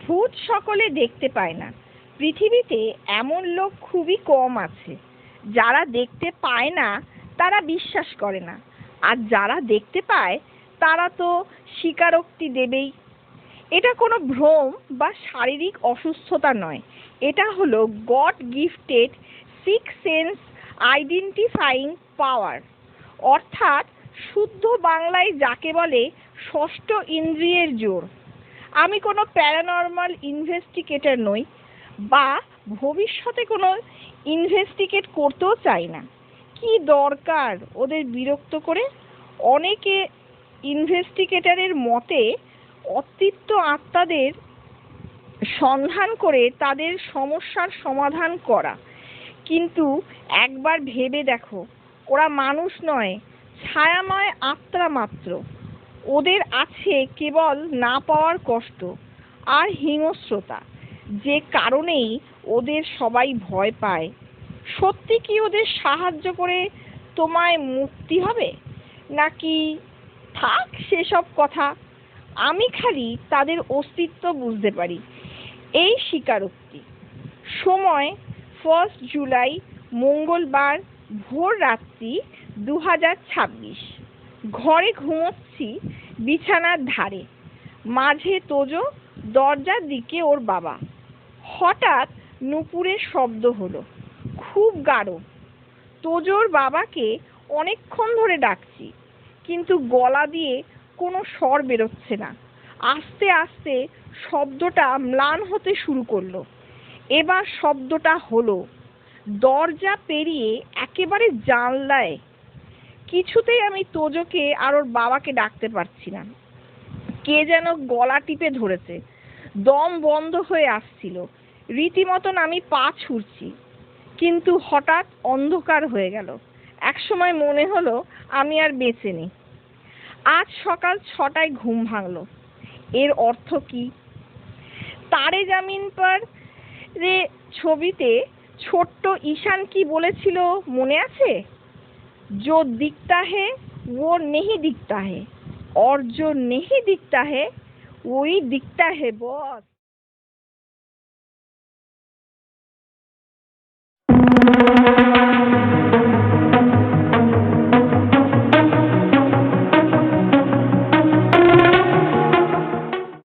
ভূত সকলে দেখতে পায় না। পৃথিবীতে এমন লোক খুবই কম আছে। যারা দেখতে পায় না তারা বিশ্বাস করে না, আর যারা দেখতে পায় তারা তো স্বীকারোক্তি দেবেই। এটা কোনো ভ্রম বা শারীরিক অসুস্থতা নয়, এটা হলো God gifted six sense identifying power, অর্থাৎ শুদ্ধ বাংলায় যাকে বলে ষষ্ঠ ইন্দ্রিয়ের জোর। আমি কোনো প্যারানর্মাল ইনভেস্টিগেটর নই, বা ভবিষ্যতে কোনো ইনভেস্টিগেট করতেও চাই না। কি দরকার ওদের বিরক্ত করে? অনেকে ইনভেস্টিগেটরের মতে অতৃপ্ত আত্মাদের সন্ধান করে তাদের সমস্যার সমাধান করা, কিন্তু একবার ভেবে দেখো, ওরা মানুষ নয়, ছায়াময় আত্মা মাত্র। ওদের আছে কেবল না পাওয়ার কষ্ট আর হিংস্রতা, যে কারণেই ওদের সবাই ভয় পায়। সত্যি কি ওদের সাহায্য করে তোমায় মুক্তি হবে, নাকি থাক সেসব কথা? আমি খালি তাদের অস্তিত্ব বুঝতে পারি, এই স্বীকারোক্তি। সময় 1 জুলাই, মঙ্গলবার, ভোর রাত্রি 2026। ঘরে ঘুমোচ্ছি, বিছানার ধারে, মাঝে তোজো, দরজার দিকে ওর বাবা। হঠাৎ নুপুরের শব্দ হলো, খুব গাঢ়। তোজোর বাবাকে অনেকক্ষণ ধরে ডাকছি, কিন্তু গলা দিয়ে কোনো স্বর বেরোচ্ছে না। আস্তে আস্তে শব্দটা ম্লান হতে শুরু করলো। এবার শব্দটা হলো, দরজা পেরিয়ে একেবারে জানলায়। কিছুতেই আমি তোজোকে আর ওর বাবাকে ডাকতে পারছি না। কে যেন গলা টিপে ধরেছে, দম বন্ধ হয়ে আসছিল। রীতিমতন আমি পা ছুড়ছি, কিন্তু হঠাৎ অন্ধকার হয়ে গেল। একসময় মনে হলো আমি আর বেঁচে নেই। আজ সকাল 6টায় ঘুম ভাঙলো। এর অর্থ কি? তারে জামিন পর রে ছবিতে ছোট্ট ঈশান কি বলেছিল মনে আছে? जो दिखता है वो नहीं दिखता है, और जो नहीं दिखता है वही दिखता है बॉस।